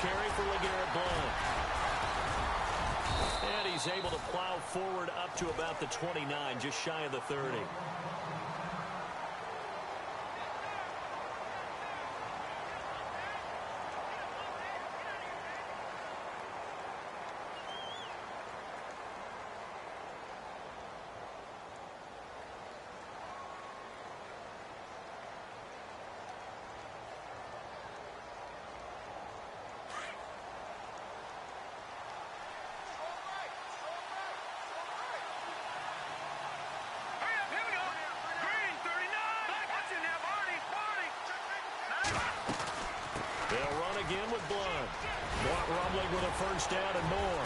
carry for LeGarrette Blount. And he's able to plow forward up to about the 29, just shy of the 30. They'll run again with Blount. Blount rumbling with a first down and more.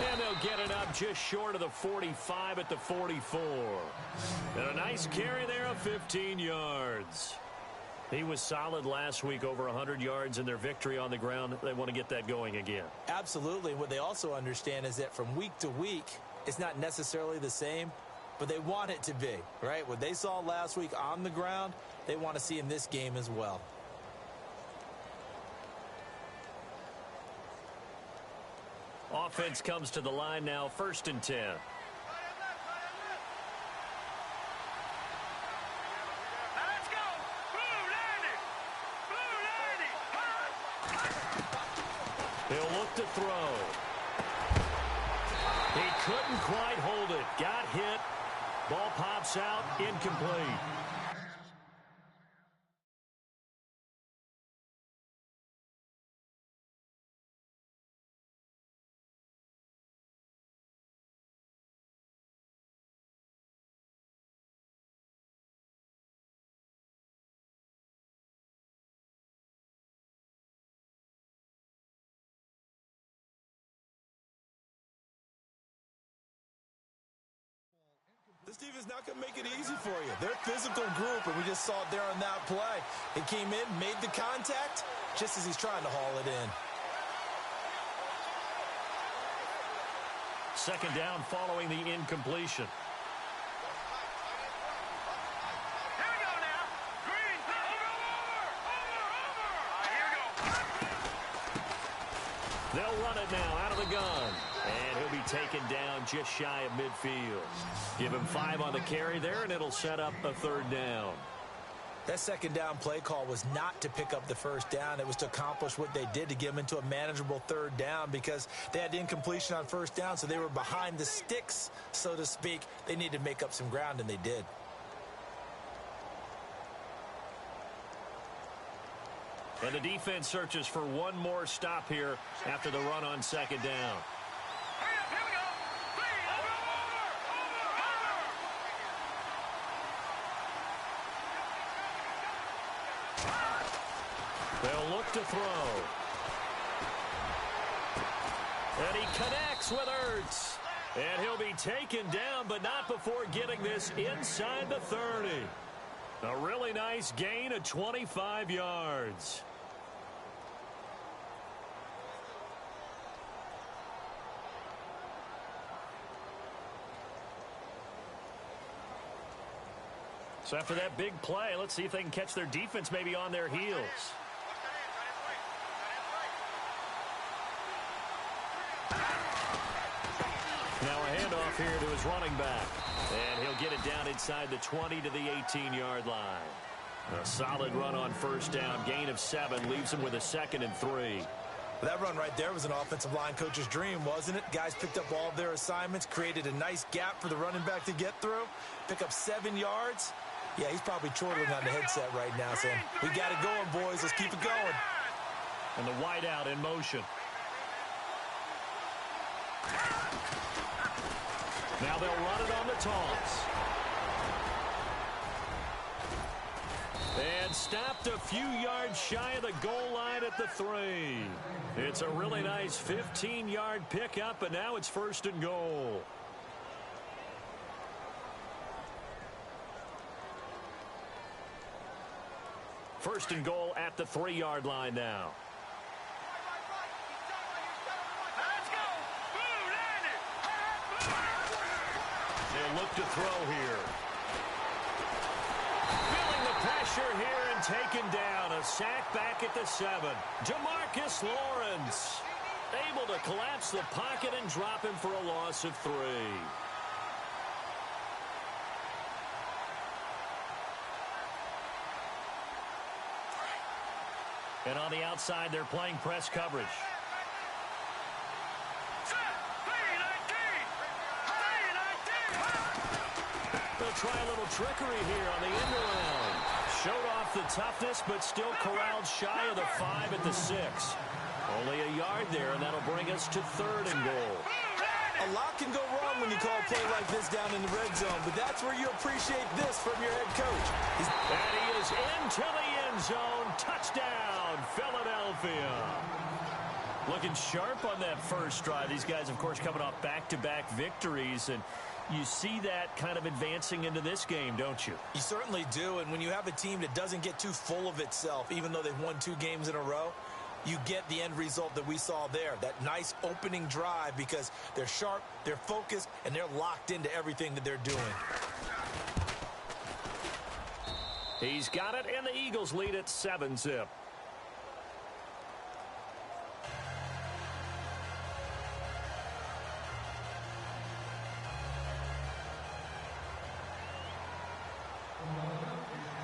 And they'll get it up just short of the 45 at the 44. And a nice carry there of 15 yards. He was solid last week, over 100 yards in their victory on the ground. They want to get that going again. Absolutely. What they also understand is that from week to week, it's not necessarily the same, but they want it to be, right? What they saw last week on the ground, they want to see in this game as well. Offense comes to the line now, 1st and 10. He'll look to throw. He couldn't quite hold it. Got hit. Ball pops out, incomplete. This defense not going to make it easy for you. They're a physical group, and we just saw it there on that play. He came in, made the contact, just as he's trying to haul it in. Second down following the incompletion. Here we go now. Green, over. Here we go. They'll run it now out of the gun. And he'll be taken down just shy of midfield. Give him 5 on the carry there, and it'll set up a 3rd down. That second down play call was not to pick up the first down. It was to accomplish what they did, to get them into a manageable 3rd down, because they had incompletion on first down, so they were behind the sticks, so to speak. They needed to make up some ground, and they did. And the defense searches for one more stop here after the run on second down. They'll look to throw. And he connects with Ertz. And he'll be taken down, but not before getting this inside the 30. A really nice gain of 25 yards. So after that big play, let's see if they can catch their defense maybe on their heels. Now a handoff here to his running back. And he'll get it down inside the 20 to the 18-yard line. A solid run on first down. Gain of 7 leaves him with a 2nd and 3. That run right there was an offensive line coach's dream, wasn't it? Guys picked up all of their assignments, created a nice gap for the running back to get through, pick up 7 yards. Yeah, he's probably chortling on the headset right now, saying, we got it going, boys. Let's keep it going. And the wideout in motion. Now they'll run it on the toss. And stopped a few yards shy of the goal line at the 3. It's a really nice 15-yard pickup, and now it's 1st and goal. First and goal at the 3-yard line now. They'll look to throw here. Feeling the pressure. pressure here and taken down. A sack back at the 7. Demarcus Lawrence able to collapse the pocket and drop him for a loss of 3. And on the outside, they're playing press coverage. They'll try a little trickery here on the end around. Showed off the toughness, but still corralled shy of the 5 at the 6. Only a yard there, and that'll bring us to 3rd and goal. A lot can go wrong when you call a play like this down in the red zone, but that's where you appreciate this from your head coach. And he is into the end zone. Touchdown, Philadelphia. Looking sharp on that first drive. These guys, of course, coming off back-to-back victories, and you see that kind of advancing into this game, don't you? You certainly do, and when you have a team that doesn't get too full of itself, even though they've won 2 games in a row, you get the end result that we saw there, that nice opening drive, because they're sharp, they're focused, and they're locked into everything that they're doing. He's got it, and the Eagles lead at 7-zip.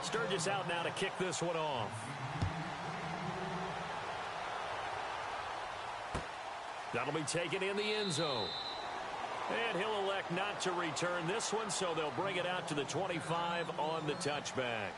Sturgis out now to kick this one off. That'll be taken in the end zone. And he'll elect not to return this one, so they'll bring it out to the 25 on the touchback.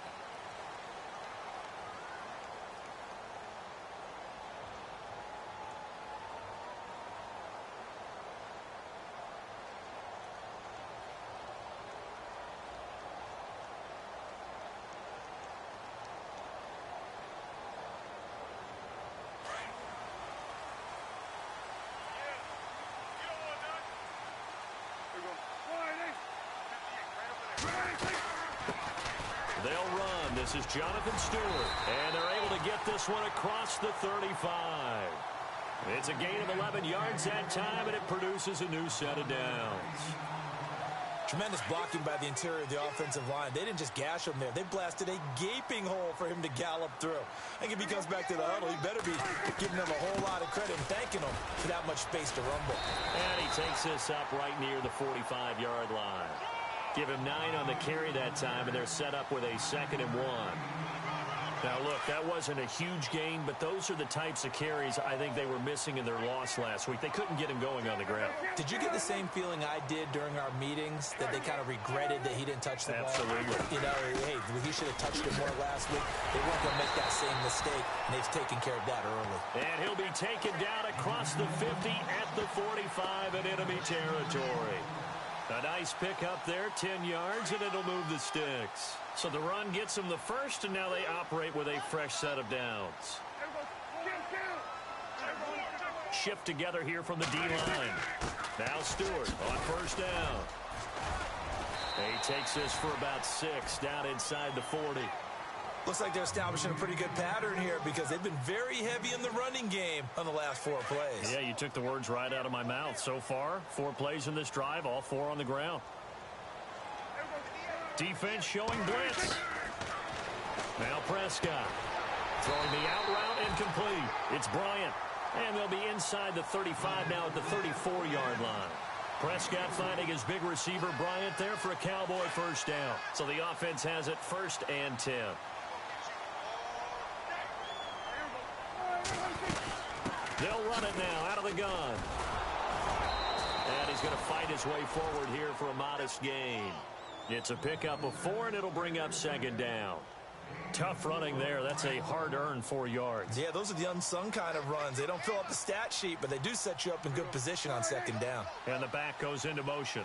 They'll run. This is Jonathan Stewart. And they're able to get this one across the 35. It's a gain of 11 yards that time, and it produces a new set of downs. Tremendous blocking by the interior of the offensive line. They didn't just gash him there. They blasted a gaping hole for him to gallop through. I think if he comes back to the huddle, he better be giving them a whole lot of credit and thanking them for that much space to rumble. And he takes this up right near the 45-yard line. Give him 9 on the carry that time, and they're set up with a 2nd and 1. Now, look, that wasn't a huge gain, but those are the types of carries I think they were missing in their loss last week. They couldn't get him going on the ground. Did you get the same feeling I did during our meetings, that they kind of regretted that he didn't touch the ball? Absolutely. You know, hey, he should have touched it more last week. They weren't going to make that same mistake, and they've taken care of that early. And he'll be taken down across the 50 at the 45 in enemy territory. A nice pick up there, 10 yards, and it'll move the sticks. So the run gets them the first, and now they operate with a fresh set of downs. Shift together here from the D-line. Now Stewart on first down. He takes this for about 6 down inside the 40. Looks like they're establishing a pretty good pattern here, because they've been very heavy in the running game on the last 4 plays. Yeah, you took the words right out of my mouth. So far, 4 plays in this drive, all 4 on the ground. Defense showing blitz. Now Prescott throwing the out route incomplete. It's Bryant. And they'll be inside the 35 now at the 34-yard line. Prescott finding his big receiver Bryant there for a Cowboy first down. So the offense has it 1st and 10. They'll run it now out of the gun. And he's going to fight his way forward here for a modest gain. It's a pickup of 4, and it'll bring up 2nd down. Tough running there. That's a hard-earned 4 yards. Yeah, those are the unsung kind of runs. They don't fill up the stat sheet, but they do set you up in good position on 2nd down. And the back goes into motion.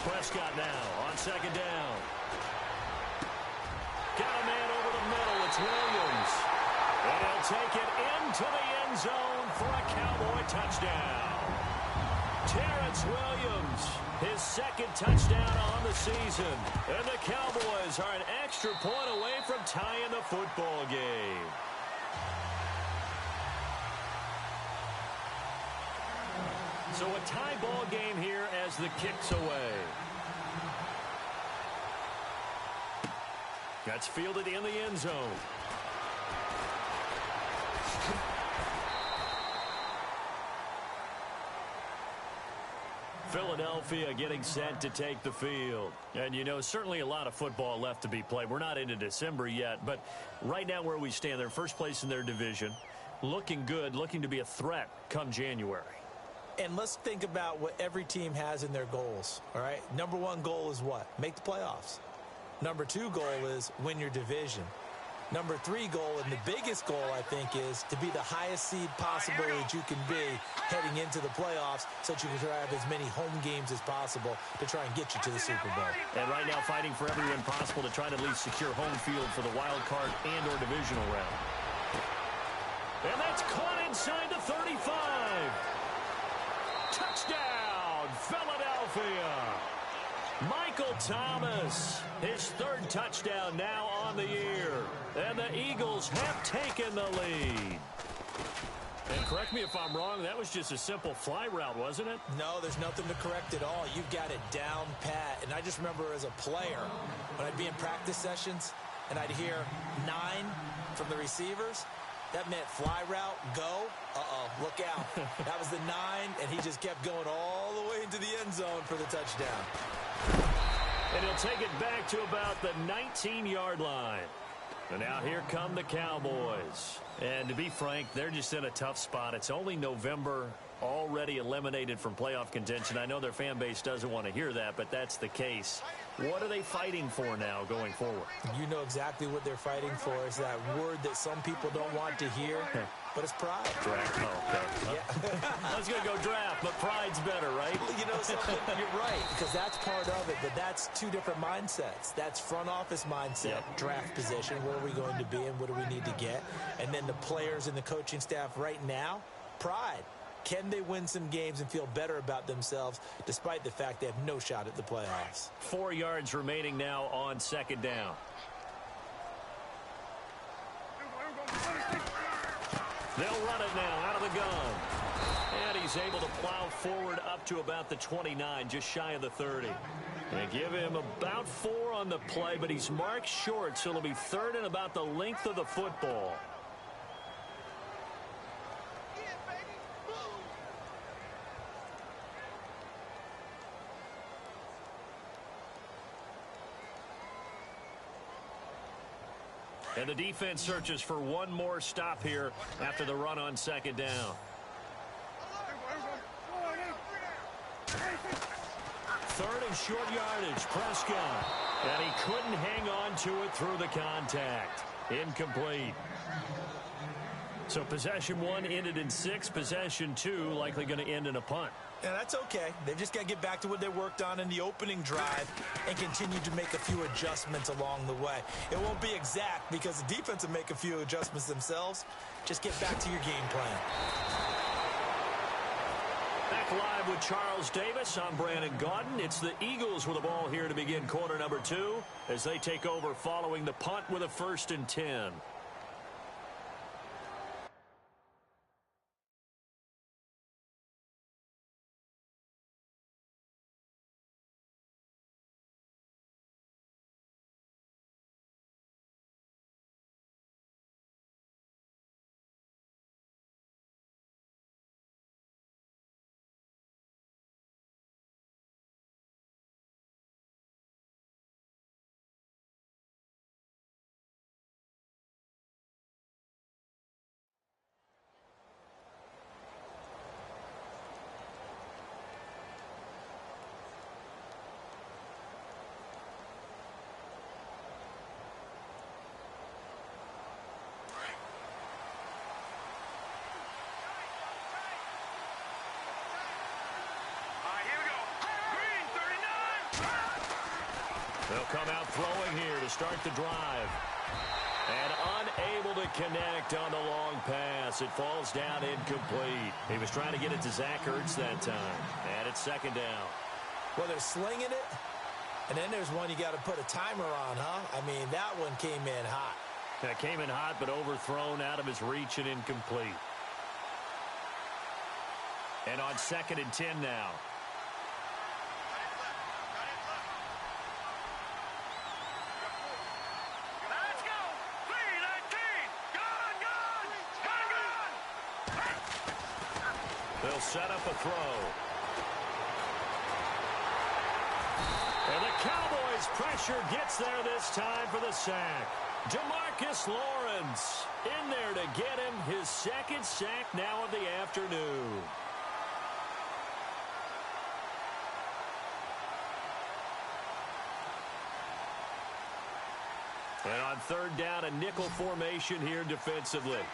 Prescott now on 2nd down. Got a man over the middle. It's Williams. And he'll take it into the end zone for a Cowboy touchdown. Terrence Williams, his 2nd touchdown on the season. And the Cowboys are an extra point away from tying the football game. So a tie ball game here as the kick's away. That's fielded in the end zone. Philadelphia getting set to take the field. And, you know, certainly a lot of football left to be played. We're not into December yet, but right now where we stand, they're first place in their division. Looking good, looking to be a threat come January. And let's think about what every team has in their goals, all right? Number one goal is what? Make the playoffs. Number two goal is win your division. Number three goal, and the biggest goal, I think, is to be the highest seed possible that you can be heading into the playoffs so that you can have as many home games as possible to try and get you to the Super Bowl. And right now fighting for every win possible to try to at least secure home field for the wild card and or divisional round. And that's caught inside the 35. Touchdown, Philadelphia. Michael Thomas, his third touchdown now on the year. And the Eagles have taken the lead. And correct me if I'm wrong, that was just a simple fly route, wasn't it? No, there's nothing to correct at all. You've got it down pat. And I just remember as a player, when I'd be in practice sessions and I'd hear 9 from the receivers, that meant fly route, go, look out. That was the 9, and he just kept going all the way into the end zone for the touchdown. And he'll take it back to about the 19-yard line. And now here come the Cowboys. And to be frank, they're just in a tough spot. It's only November, already eliminated from playoff contention. I know their fan base doesn't want to hear that, but that's the case. What are they fighting for now going forward? You know exactly what they're fighting for. Is that word that some people don't want to hear, but it's pride. Draft. Oh, okay. Yeah. I was going to go draft, but pride's better, right? You know something? You're right, because that's part of it, but that's two different mindsets. That's front office mindset, draft position, where are we going to be and what do we need to get? And then the players and the coaching staff right now, pride. Can they win some games and feel better about themselves despite the fact they have no shot at the playoffs? 4 yards remaining now on second down. They'll run it now out of the gun. And he's able to plow forward up to about the 29, just shy of the 30. And give him about 4 on the play, but he's marked short, so it'll be third and about the length of the football. And the defense searches for one more stop here after the run on second down. Third and short yardage, Prescott. And he couldn't hang on to it through the contact. Incomplete. So possession 1 ended in 6. Possession 2 likely going to end in a punt. Yeah, that's okay. They've just got to get back to what they worked on in the opening drive and continue to make a few adjustments along the way. It won't be exact because the defense will make a few adjustments themselves. Just get back to your game plan. Back live with Charles Davis. I'm Brandon Gaudin. It's the Eagles with the ball here to begin quarter number 2 as they take over following the punt with a 1st and 10. They'll come out throwing here to start the drive. And unable to connect on the long pass. It falls down incomplete. He was trying to get it to Zach Ertz that time. And it's second down. Well, they're slinging it. And then there's one you got to put a timer on, huh? I mean, that one came in hot. That came in hot, but overthrown out of his reach and incomplete. And on 2nd and 10 now. set up a throw. And the Cowboys' pressure gets there this time for the sack. Demarcus Lawrence in there to get him his second sack now of the afternoon. And on third down, a nickel formation here defensively.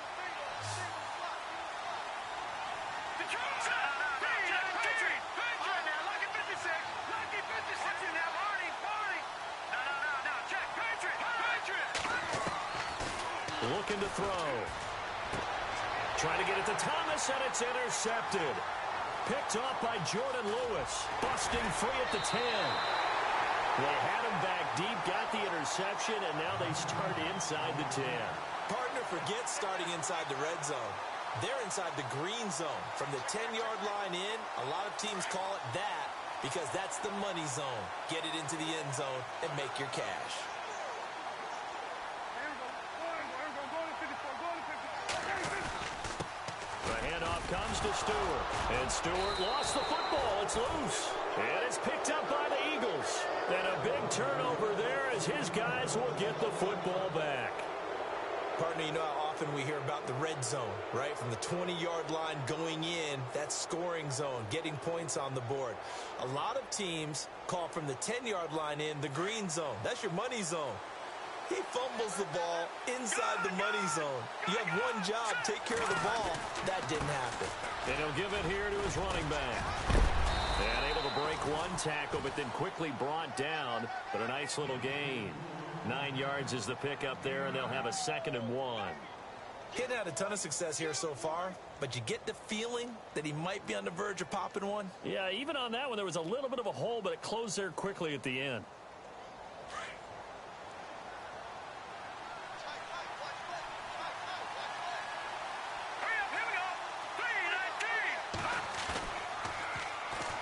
Looking to throw. Trying to get it to Thomas, and it's intercepted. Picked off by Jordan Lewis. Busting free at the 10. They had him back deep, got the interception, and now they start inside the 10. Partner forgets starting inside the red zone. They're inside the green zone. From the 10-yard line in, a lot of teams call it that because that's the money zone. Get it into the end zone and make your cash. The handoff comes to Stewart. And Stewart lost the football. It's loose. And it's picked up by the Eagles. And a big turnover there as his guys will get the football back. Partner, you know how often we hear about the red zone, right? From the 20-yard line going in, that's scoring zone, getting points on the board. A lot of teams call from the 10-yard line in the green zone. That's your money zone. He fumbles the ball inside the money zone. You have one job, take care of the ball. That didn't happen. And he'll give it here to his running back. And able to break one tackle, but then quickly brought down. But a nice little gain. 9 yards is the pickup there, and they'll have a 2nd and 1. He hadn't had a ton of success here so far, but you get the feeling that he might be on the verge of popping one. Yeah, even on that one, there was a little bit of a hole, but it closed there quickly at the end.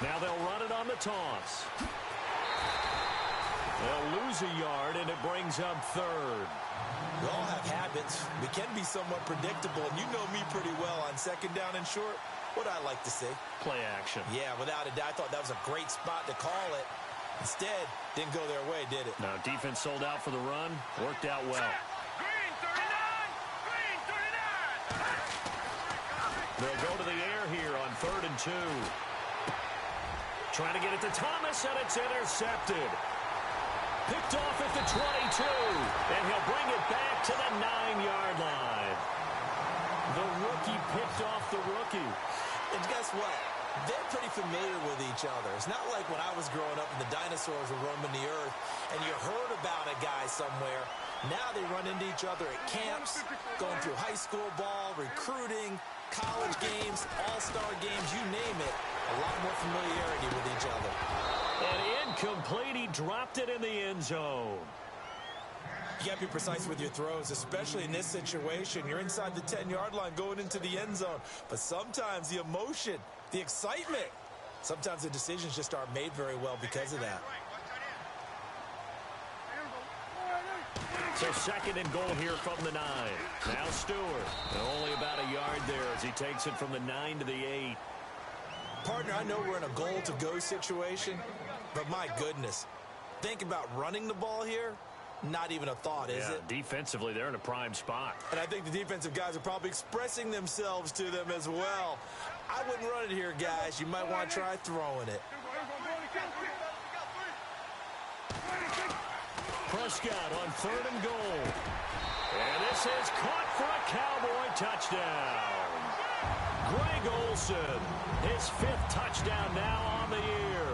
Now they'll run it on the toss. They'll lose a yard, and it brings up 3rd. We all have habits. We can be somewhat predictable, and you know me pretty well on 2nd down and short. What I like to see? Play action. Yeah, without a doubt. I thought that was a great spot to call it. Instead, didn't go their way, did it? No, defense sold out for the run. Worked out well. Green 39! Green 39! They'll go to the air here on 3rd and 2. Trying to get it to Thomas, and it's intercepted. Picked off at the 22, and he'll bring it back to the 9-yard line. The rookie picked off the rookie. And guess what? They're pretty familiar with each other. It's not like when I was growing up and the dinosaurs were roaming the earth and you heard about a guy somewhere. Now they run into each other at camps, going through high school ball, recruiting, college games, all-star games, you name it. A lot more familiarity with each other. And incomplete, he dropped it in the end zone. You got to be precise with your throws, especially in this situation. You're inside the 10-yard line going into the end zone. But sometimes the emotion, the excitement, sometimes the decisions just aren't made very well because of that. So 2nd and goal here from the 9. Now Stewart. And only about a yard there as he takes it from the 9 to the 8. Partner, I know we're in a goal-to-go situation, but my goodness, think about running the ball here. Not even a thought, is it? Defensively, they're in a prime spot. And I think the defensive guys are probably expressing themselves to them as well. I wouldn't run it here, guys. You might want to try throwing it. Prescott on 3rd and goal. And this is caught for a Cowboy touchdown. Greg Olsen, his 5th touchdown now on the year.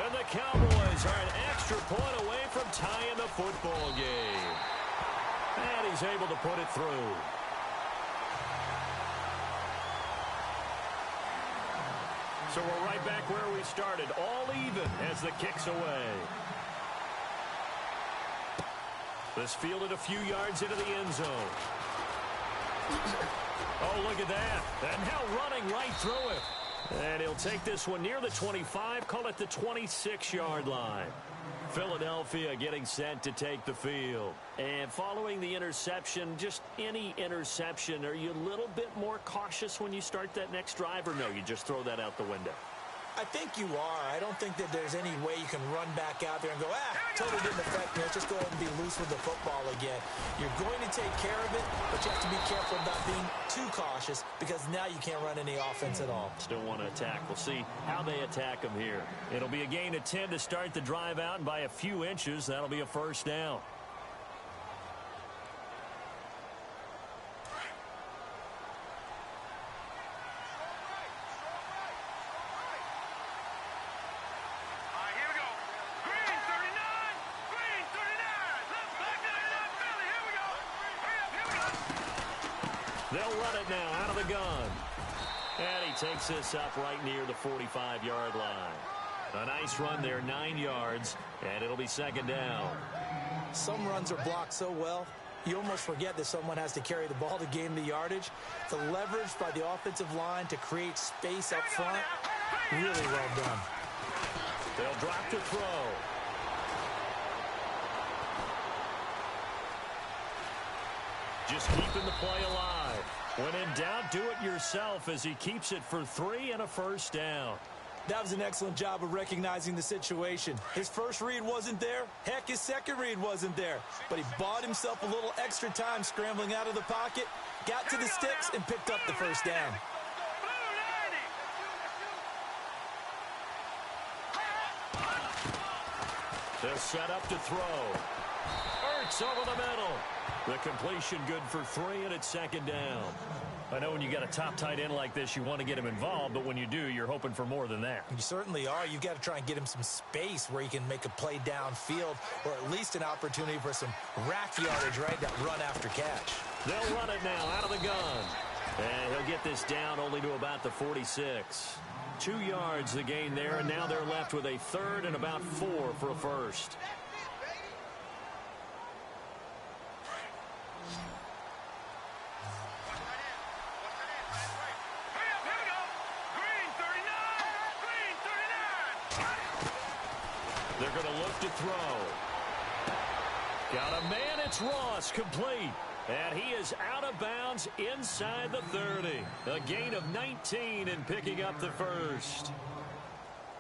And the Cowboys are an extra point away from tying the football game. And he's able to put it through. So we're right back where we started, all even as the kick's away. This fielded a few yards into the end zone. Oh, look at that. And now running right through it. And he'll take this one near the 25, call it the 26-yard line. Philadelphia getting set to take the field. And following the interception, just any interception, are you a little bit more cautious when you start that next drive, or no, you just throw that out the window? I think you are. I don't think that there's any way you can run back out there and go, totally didn't affect me. Let's just go ahead and be loose with the football again. You're going to take care of it, but you have to be careful about being too cautious because now you can't run any offense at all. Still want to attack. We'll see how they attack them here. It'll be a gain of 10 to start the drive out, and by a few inches, that'll be a first down. They'll run it now out of the gun. And he takes this up right near the 45-yard line. A nice run there, 9 yards, and it'll be second down. Some runs are blocked so well, you almost forget that someone has to carry the ball to gain the yardage. The leverage by the offensive line to create space up front, really well done. They'll drop to throw. Just keeping the play alive. When in doubt, do it yourself as he keeps it for 3 and a first down. That was an excellent job of recognizing the situation. His first read wasn't there. Heck, his second read wasn't there. But he bought himself a little extra time scrambling out of the pocket, got to the sticks, and picked up the first down. They're set up to throw. Ertz over the middle. The completion good for 3, and it's second down. I know when you got a top tight end like this, you want to get him involved, but when you do, you're hoping for more than that. You certainly are. You've got to try and get him some space where he can make a play downfield, or at least an opportunity for some rack yardage, right? That run after catch. They'll run it now out of the gun. And he'll get this down only to about the 46. 2 yards the gain there, and now they're left with a third and about 4 for a first. They're going to look to throw. Got a man, it's Ross, complete. And he is out of bounds inside the 30. A gain of 19 and picking up the first.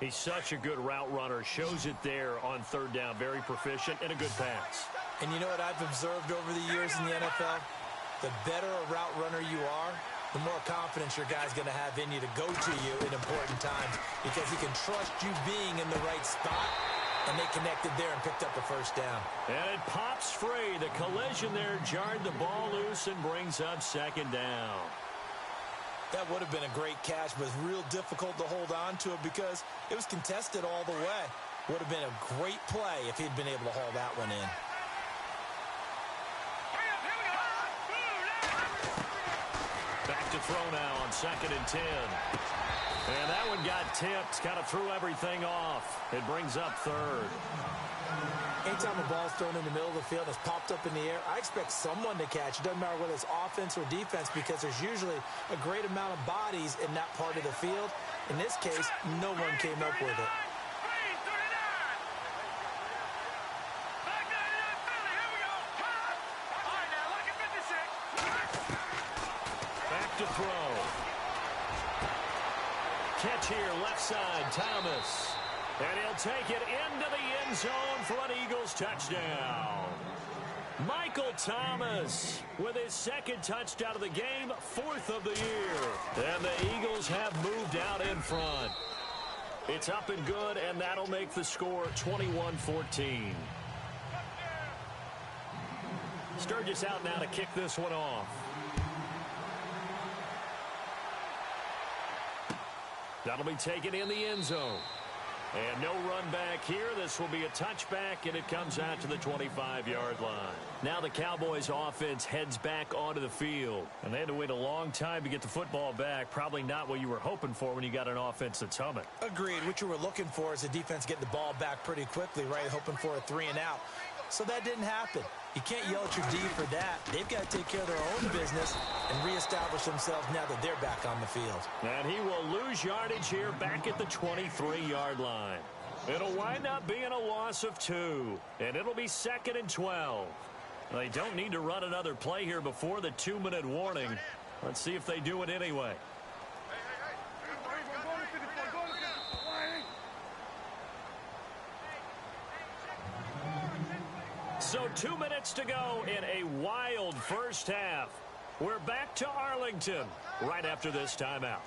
He's such a good route runner. Shows it there on third down. Very proficient and a good pass. And you know what I've observed over the years in the NFL? The better a route runner you are, the more confidence your guy's going to have in you to go to you in important times because he can trust you being in the right spot. And they connected there and picked up a first down. And it pops free. The collision there jarred the ball loose and brings up second down. That would have been a great catch, but it's real difficult to hold on to it because it was contested all the way. Would have been a great play if he'd been able to haul that one in. Back to throw now on 2nd and 10. And that one got tipped, kind of threw everything off. It brings up third. Anytime a ball's thrown in the middle of the field and it's popped up in the air, I expect someone to catch. It doesn't matter whether it's offense or defense because there's usually a great amount of bodies in that part of the field. In this case, no one came up with it. Back to throw. Catch here, left side, Thomas. And he'll take it into the end zone for an Eagles touchdown. Michael Thomas with his second touchdown of the game, 4th of the year. And the Eagles have moved out in front. It's up and good, and that'll make the score 21-14. Sturgis out now to kick this one off. That'll be taken in the end zone. And no run back here. This will be a touchback, and it comes out to the 25-yard line. Now the Cowboys offense heads back onto the field. And they had to wait a long time to get the football back. Probably not what you were hoping for when you got an offense that's humming. Agreed. What you were looking for is the defense getting the ball back pretty quickly, right? Hoping for a 3 and out. So that didn't happen. You can't yell at your D for that. They've got to take care of their own business and reestablish themselves now that they're back on the field. And he will lose yardage here back at the 23-yard line. It'll wind up being a loss of 2, and it'll be 2nd and 12. They don't need to run another play here before the 2-minute warning. Let's see if they do it anyway. So 2 minutes to go in a wild first half. We're back to Arlington right after this timeout.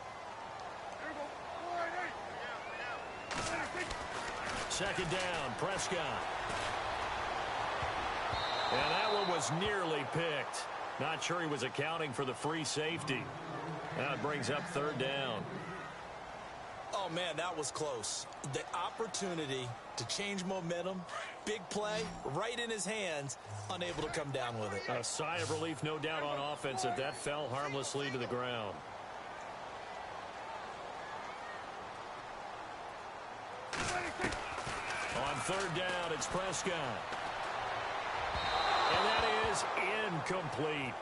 Second down, Prescott. And that one was nearly picked. Not sure he was accounting for the free safety. Now it brings up 3rd down. Oh, man, that was close. The opportunity to change momentum, big play, right in his hands, unable to come down with it. A sigh of relief, no doubt, on offense that fell harmlessly to the ground. On 3rd down, it's Prescott. And that is incomplete.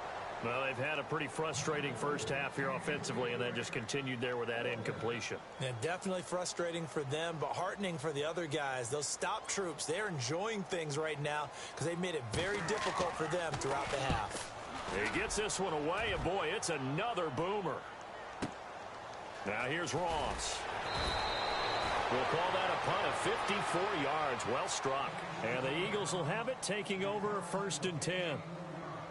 Well, they've had a pretty frustrating first half here offensively, and then just continued there with that incompletion. Yeah, definitely frustrating for them, but heartening for the other guys. Those stop troops, they're enjoying things right now because they've made it very difficult for them throughout the half. He gets this one away, and boy, it's another boomer. Now here's Ross. We'll call that a punt of 54 yards. Well struck. And the Eagles will have it, taking over 1st and 10.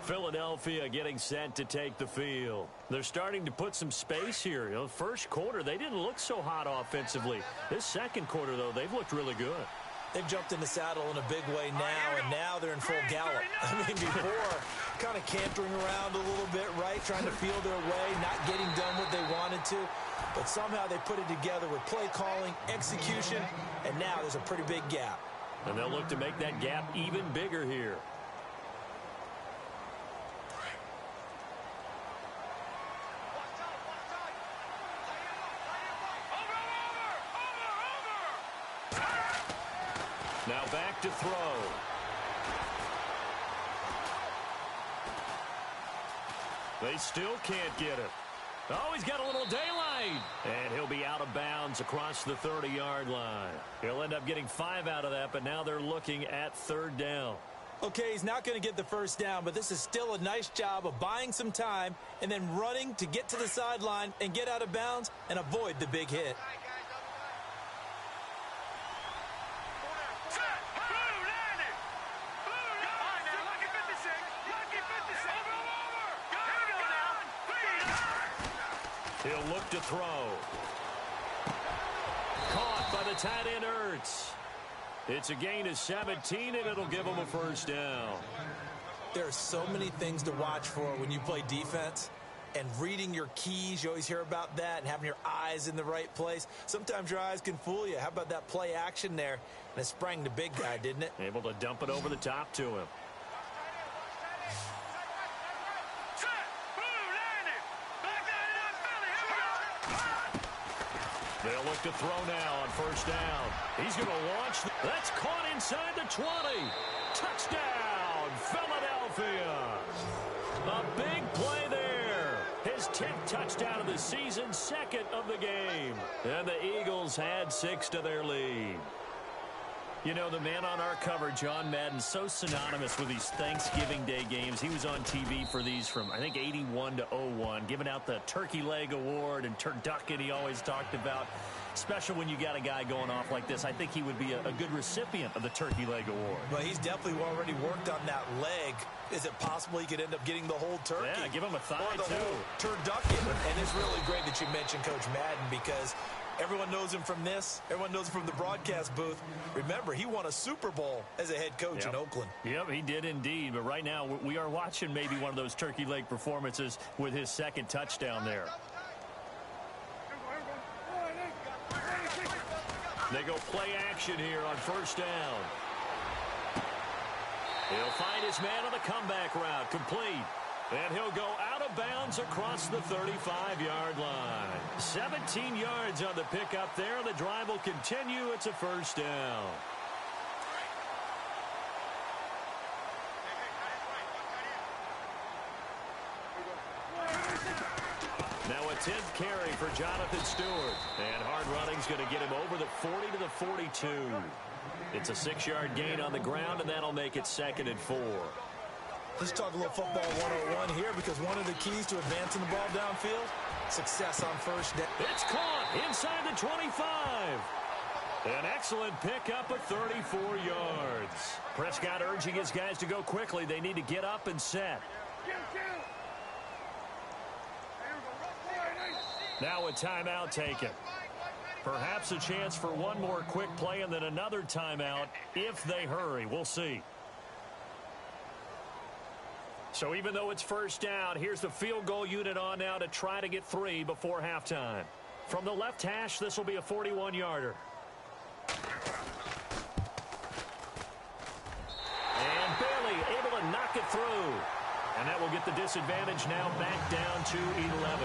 Philadelphia getting set to take the field. They're starting to put some space here. You know, first quarter, they didn't look so hot offensively. This second quarter, though, they've looked really good. They've jumped in the saddle in a big way now, and now they're in full gallop. I mean, before, kind of cantering around a little bit, right, trying to feel their way, not getting done what they wanted to. But somehow they put it together with play calling, execution, and now there's a pretty big gap. And they'll look to make that gap even bigger here. Now back to throw. They still can't get it. Oh, he's got a little daylight. And he'll be out of bounds across the 30-yard line. He'll end up getting 5 out of that, but now they're looking at 3rd down. Okay, he's not going to get the first down, but this is still a nice job of buying some time and then running to get to the sideline and get out of bounds and avoid the big hit. He'll look to throw. Caught by the tight end, Ertz. It's a gain of 17, and it'll give him a first down. There are so many things to watch for when you play defense. And reading your keys, you always hear about that, and having your eyes in the right place. Sometimes your eyes can fool you. How about that play action there? And it sprang the big guy, didn't it? Able to dump it over the top to him. They'll look to throw now on first down. He's going to launch. That's caught inside the 20. Touchdown, Philadelphia. A big play there. His 10th touchdown of the season, 2nd of the game. And the Eagles had 6 to their lead. You know, the man on our cover, John Madden, so synonymous with these Thanksgiving Day games. He was on TV for these from, I think, 81 to 01, giving out the Turkey Leg Award and turducken he always talked about. Special when you got a guy going off like this. I think he would be a good recipient of the Turkey Leg Award. Well, he's definitely already worked on that leg. Is it possible he could end up getting the whole turkey? Yeah, give him a thigh, or the too. whole turducken. And it's really great that you mentioned Coach Madden because everyone knows him from this. Everyone knows him from the broadcast booth. Remember, he won a Super Bowl as a head coach in Oakland. Yep, he did indeed. But right now, we are watching maybe one of those turkey leg performances with his 2nd touchdown there. They go play action here on first down. He'll find his man on the comeback route, complete. And he'll go out of bounds across the 35-yard line. 17 yards on the pickup there. The drive will continue. It's a first down. a 10th carry for Jonathan Stewart. And hard running's going to get him over the 40 to the 42. It's a 6-yard gain on the ground, and that'll make it 2nd and 4. Let's talk a little football 101 here, because one of the keys to advancing the ball downfield, success on first down. It's caught inside the 25. An excellent pickup of 34 yards. Prescott urging his guys to go quickly. They need to get up and set. Now a timeout taken. Perhaps a chance for one more quick play and then another timeout if they hurry. We'll see. So even though it's first down, here's the field goal unit on now to try to get 3 before halftime. From the left hash, this will be a 41-yarder. And barely able to knock it through. And that will get the disadvantage now back down to 11.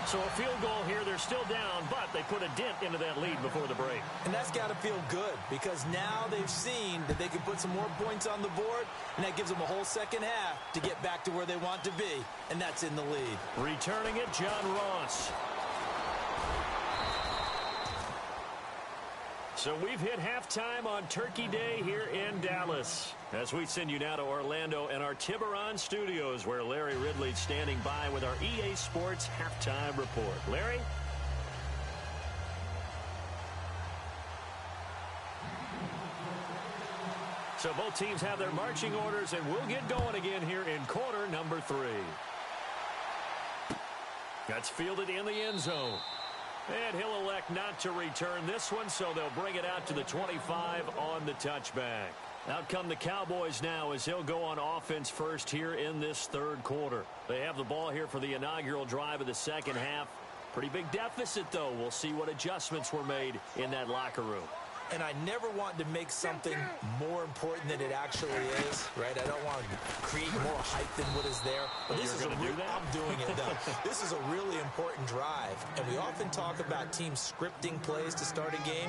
So a field goal here, they're still down, but they put a dent into that lead before the break. And that's got to feel good, because now they've seen that they can put some more points on the board, and that gives them a whole second half to get back to where they want to be, and that's in the lead. Returning it, John Ross. So we've hit halftime on Turkey Day here in Dallas. As we send you now to Orlando and our Tiburon studios, where Larry Ridley's standing by with our EA Sports halftime report. Larry? So both teams have their marching orders, and we'll get going again here in quarter number 3. That's fielded in the end zone. And he'll elect not to return this one, so they'll bring it out to the 25 on the touchback. Out come the Cowboys now as he'll go on offense first here in this third quarter. They have the ball here for the inaugural drive of the second half. Pretty big deficit, though. We'll see what adjustments were made in that locker room. And I never want to make something more important than it actually is, right? I don't want to create more hype than what is there. But this is I'm doing it, though. This is a really important drive. And we often talk about teams scripting plays to start a game.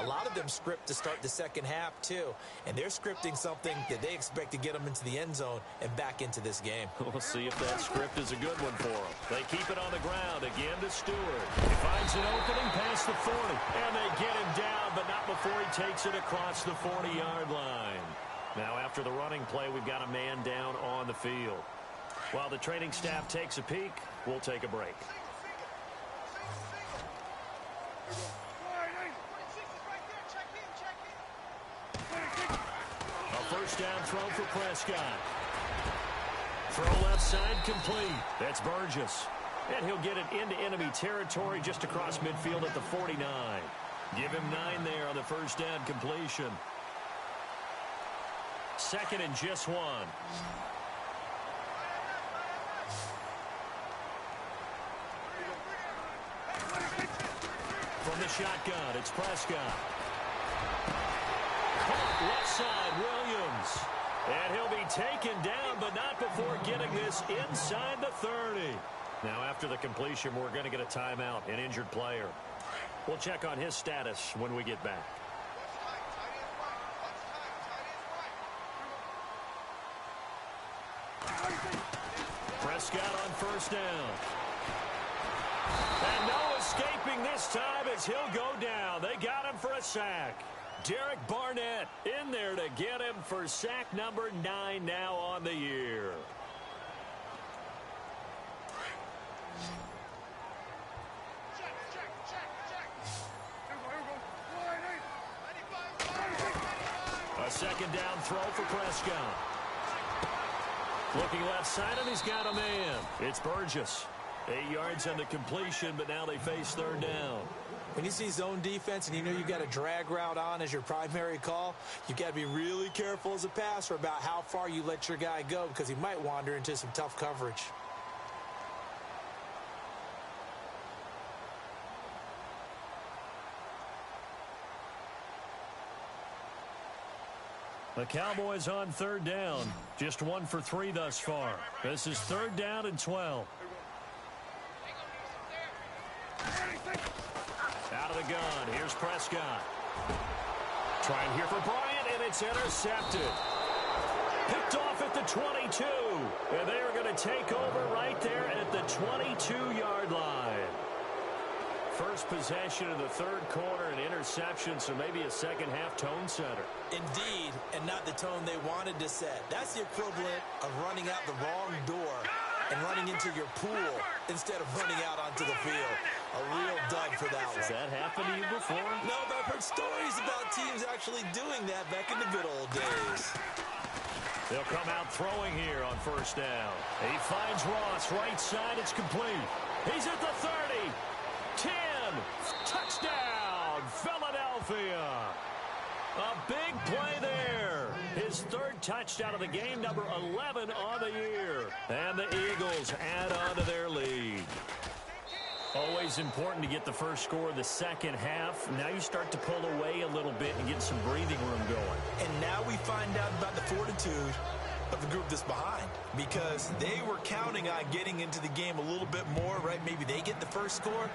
A lot of them script to start the second half, too. And they're scripting something that they expect to get them into the end zone and back into this game. We'll see if that script is a good one for them. They keep it on the ground. Again to Stewart. He finds an opening past the 40. And they get him down, but not before he takes it across the 40-yard line. Now after the running play, we've got a man down on the field. While the training staff takes a peek, we'll take a break. A first down throw for Prescott. Throw left side complete. That's Burgess. And he'll get it into enemy territory just across midfield at the 49. Give him 9 there on the first down completion. 2nd and just 1. From the shotgun, it's Prescott. Caught left side, Williams. And he'll be taken down, but not before getting this inside the 30. Now after the completion, we're going to get a timeout, an injured player. We'll check on his status when we get back. Prescott on first down. And no escaping this time as he'll go down. They got him for a sack. Derek Barnett in there to get him for sack number 9 now on the year. A second down throw for Prescott. Looking left side, and he's got a man. It's Burgess. 8 yards on the completion, but now they face third down. When you see zone defense and you know you've got a drag route on as your primary call, you've got to be really careful as a passer about how far you let your guy go, because he might wander into some tough coverage. The Cowboys on third down. Just 1 for 3 thus far. This is 3rd down and 12. Out of the gun. Here's Prescott. Trying here for Bryant, and it's intercepted. Picked off at the 22. And they are going to take over right there at the 22-yard line. First possession of the third quarter, an interception, so maybe a second-half tone setter. Indeed, and not the tone they wanted to set. That's the equivalent of running out the wrong door and running into your pool instead of running out onto the field. A real dud for that one. Has that happened to you before? No, but I've heard stories about teams actually doing that back in the good old days. They'll come out throwing here on first down. He finds Ross, right side, it's complete. He's at the 30. 10, touchdown, Philadelphia. A big play there. His third touchdown of the game, number 11 on the year. And the Eagles add on to their lead. Always important to get the first score of the second half. Now you start to pull away a little bit and get some breathing room going. And now we find out about the fortitude of the group that's behind, because they were counting on getting into the game a little bit more, right? Maybe they get the first score.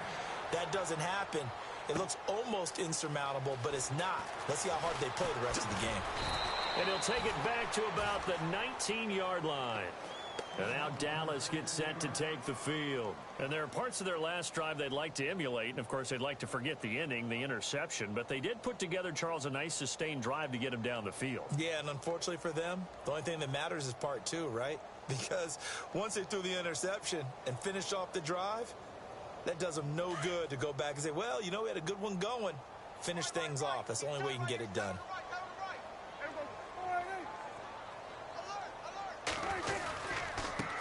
That doesn't happen. It looks almost insurmountable, but it's not. Let's see how hard they play the rest of the game. And he'll take it back to about the 19-yard line. And now Dallas gets set to take the field. And there are parts of their last drive they'd like to emulate. And, of course, they'd like to forget the ending, the interception. But they did put together, Charles, a nice sustained drive to get him down the field. Yeah, and unfortunately for them, the only thing that matters is part two, right? Because once they threw the interception and finished off the drive, that does them no good to go back and say, well, you know, we had a good one going. Finish things off. That's the only way you can get it done.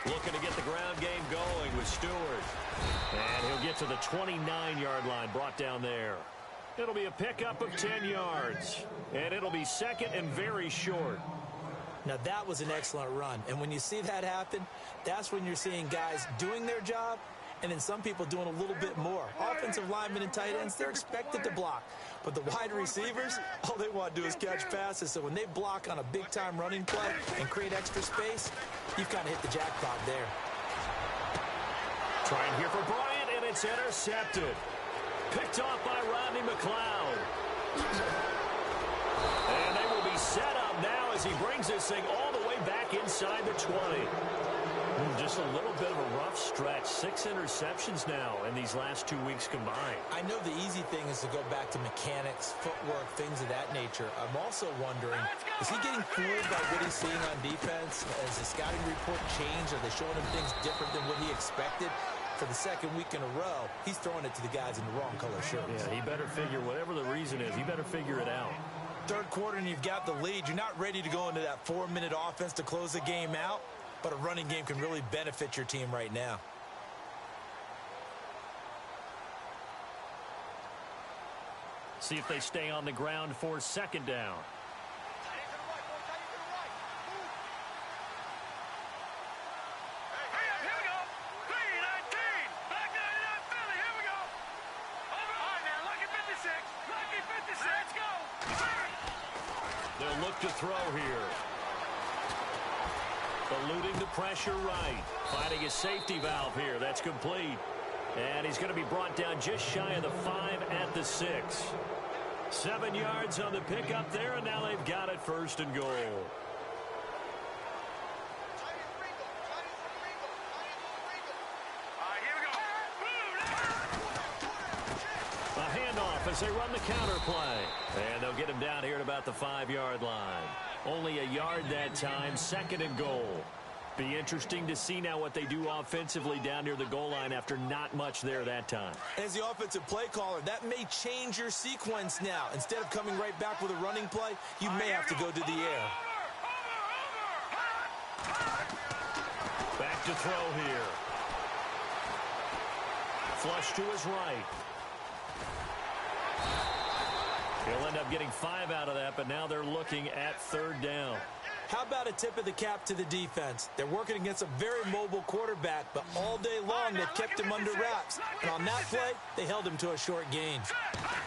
Looking to get the ground game going with Stewart. And he'll get to the 29-yard line, brought down there. It'll be a pickup of 10 yards. And it'll be second and very short. Now, that was an excellent run. And when you see that happen, that's when you're seeing guys doing their job, and then some people doing a little bit more. Offensive linemen and tight ends, they're expected to block. But the wide receivers, all they want to do is catch passes. So when they block on a big-time running play and create extra space, you've kind of hit the jackpot there. Trying here for Bryant, and it's intercepted. Picked off by Rodney McLeod. And they will be set up now as he brings this thing all the way back inside the 20. Just a little bit of a rough stretch. 6 interceptions now in these last 2 weeks combined. I know the easy thing is to go back to mechanics, footwork, things of that nature. I'm also wondering, is he getting fooled by what he's seeing on defense? Has the scouting report changed? Are they showing him things different than what he expected? For the second week in a row, he's throwing it to the guys in the wrong color shirts. Yeah, he better figure, whatever the reason is, he better figure it out. Third quarter and you've got the lead. You're not ready to go into that 4-minute offense to close the game out, but a running game can really benefit your team right now. See if they stay on the ground for second down. They'll look to throw here. Eluding the pressure right. Finding a safety valve here. That's complete. And he's going to be brought down just shy of the 5 at the 6. 7 yards on the pickup there, and now they've got it first and goal. A handoff as they run the counter play. And they'll get him down here at about the 5-yard line. Only a yard that time, second and goal. Be interesting to see now what they do offensively down near the goal line after not much there that time. As the offensive play caller, that may change your sequence now. Instead of coming right back with a running play, you may have to go to the air. Back to throw here. Flush to his right. He'll end up getting 5 out of that, but now they're looking at third down. How about a tip of the cap to the defense? They're working against a very mobile quarterback, but all day long they've kept him under wraps. And on that play, they held him to a short gain.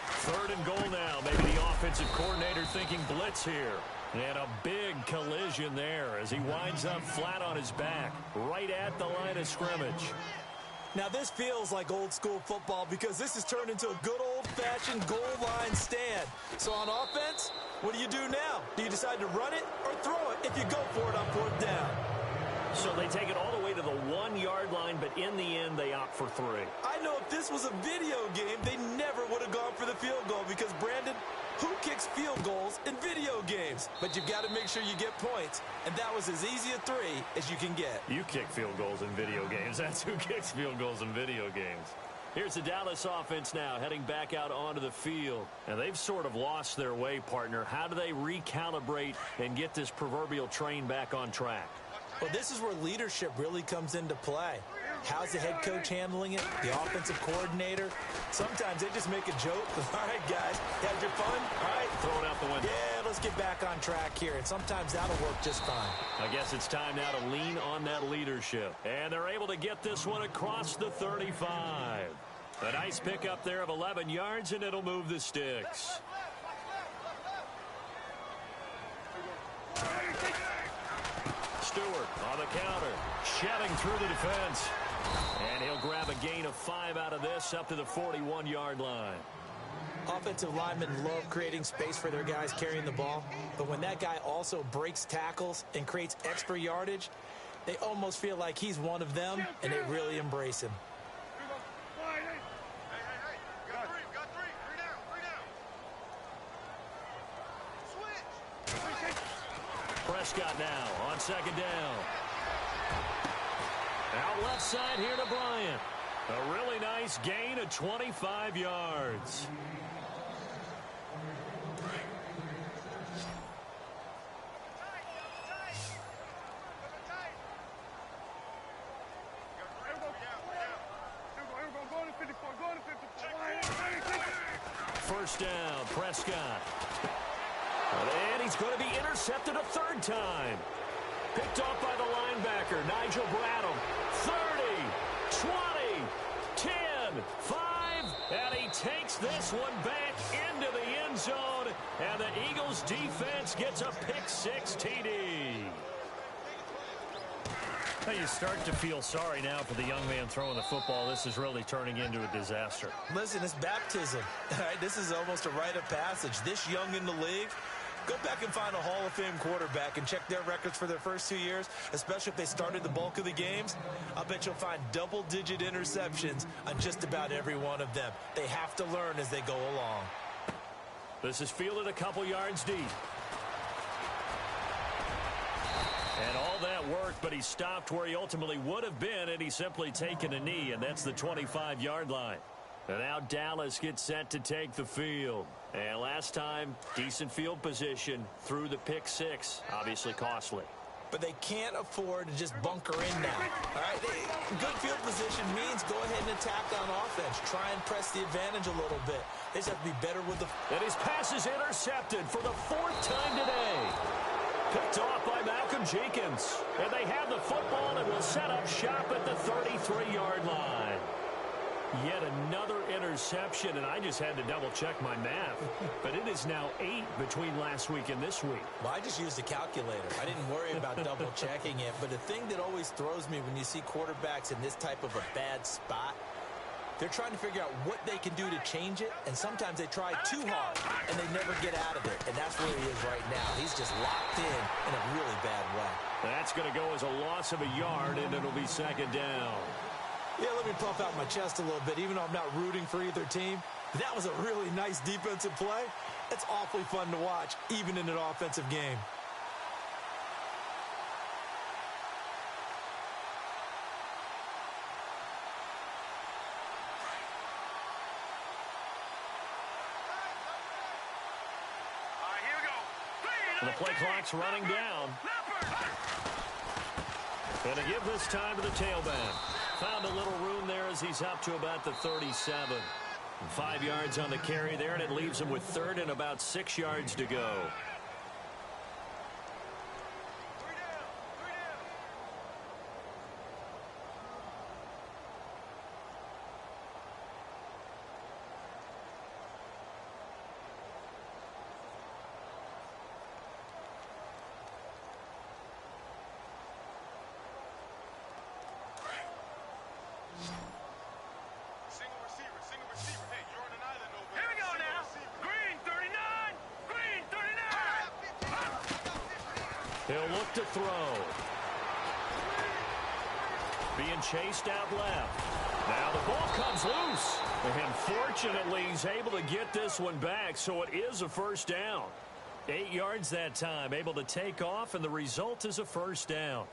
Third and goal now. Maybe the offensive coordinator thinking blitz here. And a big collision there as he winds up flat on his back, right at the line of scrimmage. Now, this feels like old-school football because this has turned into a good old-fashioned goal line stand. So on offense, What do you do now? Do you decide to run it or throw it if you go for it on 4th down? So they take it all the way to the 1-yard line, but in the end, they opt for 3. I know if this was a video game, they never would have gone for the field goal because, Brandon, who kicks field goals in video games? But you've got to make sure you get points, and that was as easy a 3 as you can get. You kick field goals in video games. That's who kicks field goals in video games. Here's the Dallas offense now, heading back out onto the field. And they've sort of lost their way, partner. How do they recalibrate and get this proverbial train back on track? Well, this is where leadership really comes into play. How's the head coach handling it? The offensive coordinator? Sometimes they just make a joke. All right, guys, had your fun? All right. Throw it out the window. Yeah, let's get back on track here. And sometimes that'll work just fine. I guess it's time now to lean on that leadership. And they're able to get this one across the 35. A nice pickup there of 11 yards, and it'll move the sticks. Stewart on the counter, shoving through the defense. And he'll grab a gain of 5 out of this up to the 41-yard line. Offensive linemen love creating space for their guys carrying the ball. But when that guy also breaks tackles and creates extra yardage, they almost feel like he's one of them, and they really embrace him. Prescott now on 2nd down. Out left side here to Bryant. A really nice gain of 25 yards. First down, Prescott. And he's going to be intercepted a 3rd time. Picked off by the linebacker, Nigel Bradham. 30, 20, 10, 5, and he takes this one back into the end zone, and the Eagles defense gets a pick-6 TD. Now you start to feel sorry now for the young man throwing the football. This is really turning into a disaster. Listen, it's baptism. All right, this is almost a rite of passage. This young in the league, go back and find a Hall of Fame quarterback and check their records for their first 2 years, especially if they started the bulk of the games. I'll bet you'll find double-digit interceptions on just about every one of them. They have to learn as they go along. This is fielded a couple yards deep. And all that worked, but he stopped where he ultimately would have been, and he's simply taken a knee, and that's the 25-yard line. And now Dallas gets set to take the field. And last time, decent field position through the pick-6, obviously costly. But they can't afford to just bunker in now. All right, good field position means go ahead and attack on offense. Try and press the advantage a little bit. They just have to be better with the... And his pass is intercepted for the 4th time today. Picked off by Malcolm Jenkins. And they have the football and will set up shop at the 33-yard line. Yet another interception, and I just had to double-check my math. But it is now 8 between last week and this week. Well, I just used a calculator. I didn't worry about double-checking it. But the thing that always throws me when you see quarterbacks in this type of a bad spot, they're trying to figure out what they can do to change it, and sometimes they try too hard, and they never get out of it. And that's where he is right now. He's just locked in a really bad way. That's going to go as a loss of a yard, and it'll be 2nd down. Yeah, let me puff out my chest a little bit, even though I'm not rooting for either team. That was a really nice defensive play. It's awfully fun to watch, even in an offensive game. The play clock's running down. And to give this time to the tailback. Found a little room there as he's up to about the 37. 5 yards on the carry there, and it leaves him with 3rd and about 6 yards to go. Here we go now. Green 39. Green 39. He'll look to throw. Being chased out left. Now the ball comes loose. And fortunately, he's able to get this one back, so it is a first down. 8 yards that time, able to take off, and the result is a first down.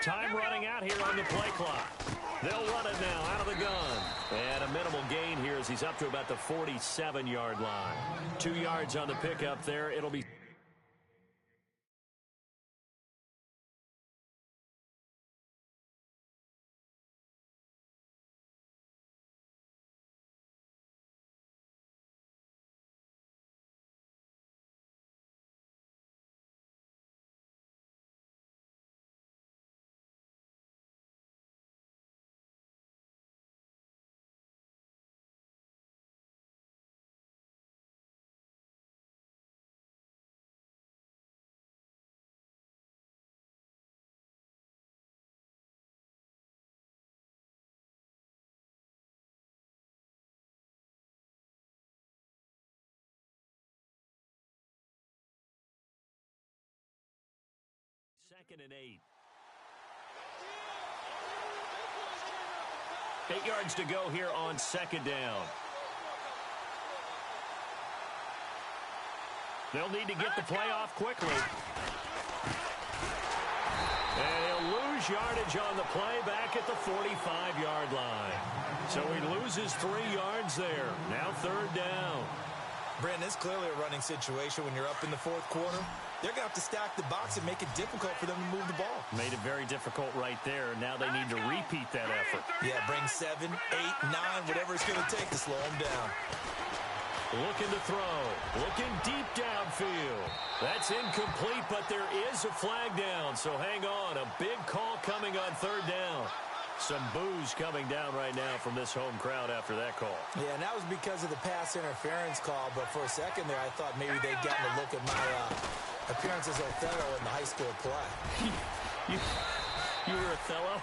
Time running out here on the play clock. They'll run it now out of the gun. And a minimal gain here as he's up to about the 47-yard line. 2 yards on the pickup there. It'll be... Second and 8. 8 yards to go here on second down. They'll need to get the play off quickly. And he'll lose yardage on the play back at the 45-yard line. So he loses 3 yards there. Now third down. Brandon, it's clearly a running situation when you're up in the fourth quarter. They're going to have to stack the box and make it difficult for them to move the ball. Made it very difficult right there. Now they need to repeat that effort. Yeah, bring 7, 8, 9, whatever it's going to take to slow them down. Looking to throw. Looking deep downfield. That's incomplete, but there is a flag down. So hang on. A big call coming on third down. Some boos coming down right now from this home crowd after that call. Yeah, and that was because of the pass interference call. But for a second there, I thought maybe they'd gotten a look at my appearance as Othello in the high school play. You were Othello?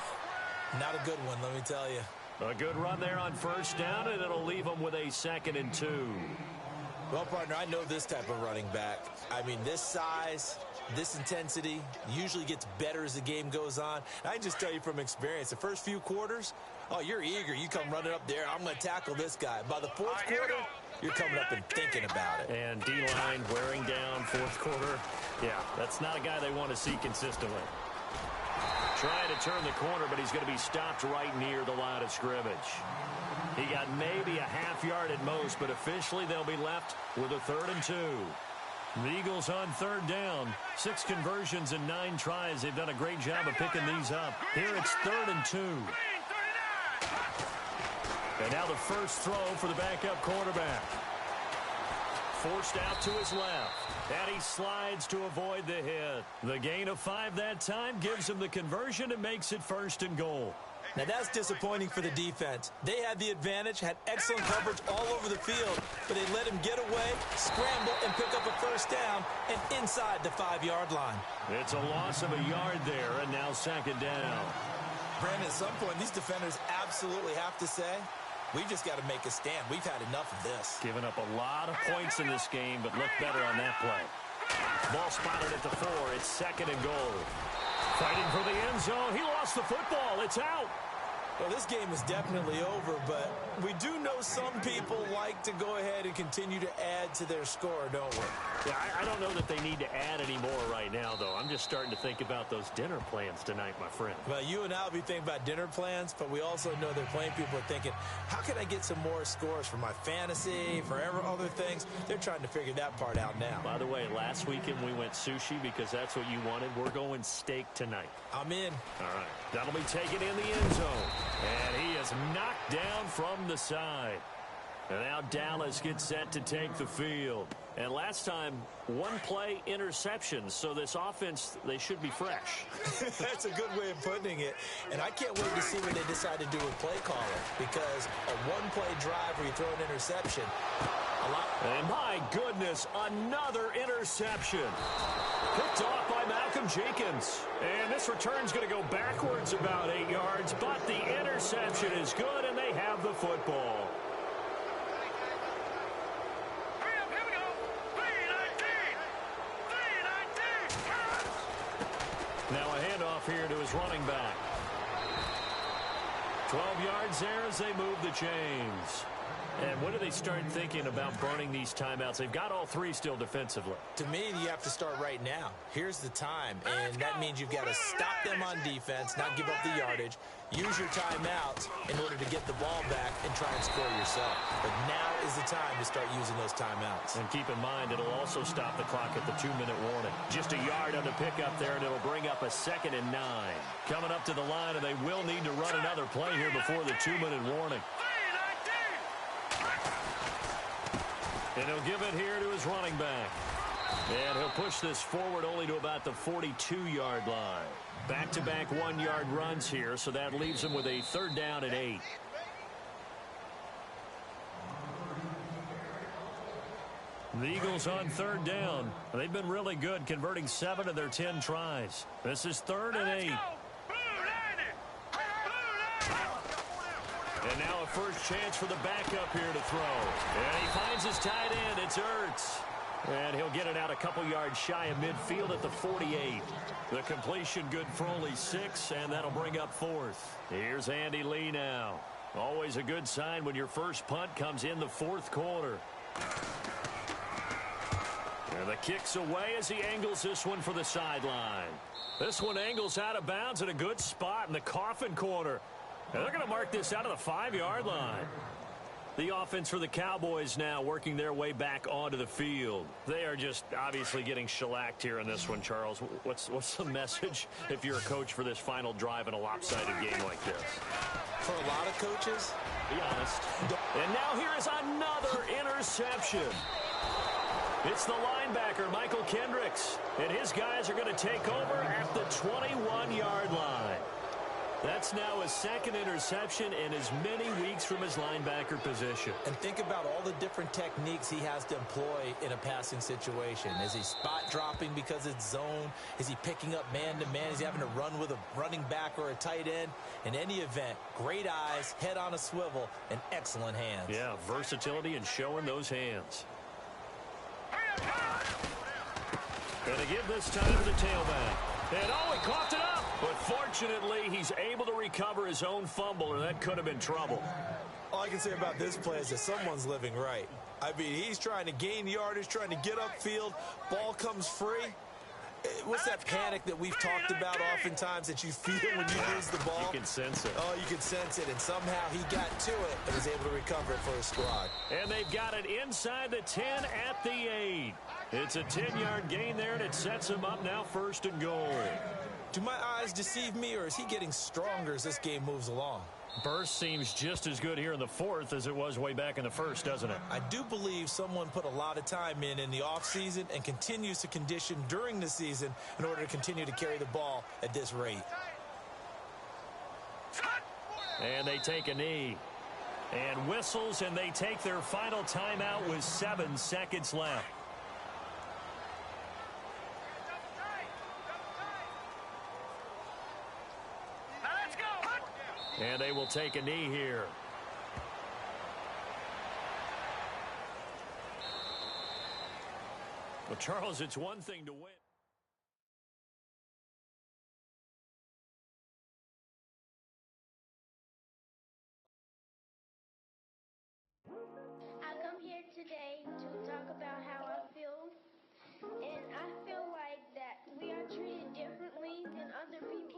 Not a good one, let me tell you. A good run there on first down, and it'll leave them with a 2nd and 2. Well, partner, I know this type of running back. I mean, this size, this intensity usually gets better as the game goes on. I can just tell you from experience, the first few quarters, oh, you're eager. You come running up there, I'm going to tackle this guy. By the fourth quarter, you're coming up and thinking about it. And D-line wearing down fourth quarter. Yeah, that's not a guy they want to see consistently. Trying to turn the corner, but he's going to be stopped right near the line of scrimmage. He got maybe a half yard at most, but officially they'll be left with a 3rd and 2. The Eagles on third down. 6 conversions and 9 tries. They've done a great job of picking these up. Here it's 3rd and 2. And now the first throw for the backup quarterback. Forced out to his left. And he slides to avoid the hit. The gain of 5 that time gives him the conversion and makes it 1st and goal. Now that's disappointing for the defense. They had the advantage, had excellent coverage all over the field, but they let him get away, scramble, and pick up a first down and inside the 5-yard line. It's a loss of a yard there, and now 2nd down. Brandon, at some point, these defenders absolutely have to say, we've just got to make a stand. We've had enough of this. Giving up a lot of points in this game, but look better on that play. Ball spotted at the 4. It's 2nd and goal. Fighting for the end zone. He lost the football. It's out. Well, this game is definitely over, but we do know some people like to go ahead and continue to add to their score, don't we? Yeah, I don't know that they need to add any more right now, though. I'm just starting to think about those dinner plans tonight, my friend. Well, you and I will be thinking about dinner plans, but we also know that playing people are thinking, how can I get some more scores for my fantasy, for other things? They're trying to figure that part out now. By the way, last weekend we went sushi because that's what you wanted. We're going steak tonight. I'm in. All right. That'll be taken in the end zone. And he is knocked down from the side. And now Dallas gets set to take the field. And last time, 1 play interceptions. So this offense, they should be fresh. That's a good way of putting it. And I can't wait to see what they decide to do with play calling. Because a 1-play drive where you throw an interception, And my goodness, another interception. Picked off by Malcolm Jenkins. And this return's going to go backwards about 8 yards, but the interception is good, and they have the football. Here we go. 3-19. Now a handoff here to his running back. 12 yards there as they move the chains. And when do they start thinking about burning these timeouts? They've got all three still defensively. To me, you have to start right now. Here's the time, and that means you've got to stop them on defense, not give up the yardage, use your timeouts in order to get the ball back and try and score yourself. But now is the time to start using those timeouts. And keep in mind, it'll also stop the clock at the 2-minute warning. Just a yard on the pickup there, and it'll bring up a 2nd and 9. Coming up to the line, and they will need to run another play here before the 2-minute warning. And he'll give it here to his running back. And he'll push this forward only to about the 42-yard line. Back-to-back 1-yard runs here, so that leaves him with a 3rd down and 8. The Eagles on 3rd down. They've been really good, converting 7 of their 10 tries. This is 3rd and 8. And now a first chance for the backup here to throw. And he finds his tight end. It's Ertz. And he'll get it out a couple yards shy of midfield at the 48. The completion good for only 6, and that'll bring up 4th. Here's Andy Lee now. Always a good sign when your first punt comes in the 4th quarter. And the kick's away as he angles this one for the sideline. This one angles out of bounds in a good spot in the coffin corner. And they're going to mark this out of the 5-yard line. The offense for the Cowboys now working their way back onto the field. They are just obviously getting shellacked here in this one, Charles. What's the message if you're a coach for this final drive in a lopsided game like this? For a lot of coaches, be honest. And now here is another interception. It's the linebacker, Michael Kendricks. And his guys are going to take over at the 21-yard line. That's now his 2nd interception in as many weeks from his linebacker position. And think about all the different techniques he has to employ in a passing situation. Is he spot dropping because it's zone? Is he picking up man-to-man? Is he having to run with a running back or a tight end? In any event, great eyes, head on a swivel, and excellent hands. Yeah, versatility and showing those hands. Going to give this time to the tailback. And he coughed it up. But fortunately, he's able to recover his own fumble, or that could have been trouble. All I can say about this play is that someone's living right. I mean, he's trying to gain yardage, trying to get upfield. Ball comes free. What's that panic that we've talked about oftentimes that you feel when you lose the ball? You can sense it. Oh, you can sense it, and somehow he got to it and was able to recover it for his squad. And they've got it inside the 10 at the 8. It's a 10-yard gain there, and it sets him up now 1st and goal. Do my eyes deceive me, or is he getting stronger as this game moves along? Burst seems just as good here in the 4th as it was way back in the 1st, doesn't it? I do believe someone put a lot of time in the offseason and continues to condition during the season in order to continue to carry the ball at this rate. And they take a knee. And whistles, and they take their final timeout with 7 seconds left. And they will take a knee here. Well, Charles, it's one thing to win. I come here today to talk about how I feel. And I feel like that we are treated differently than other people.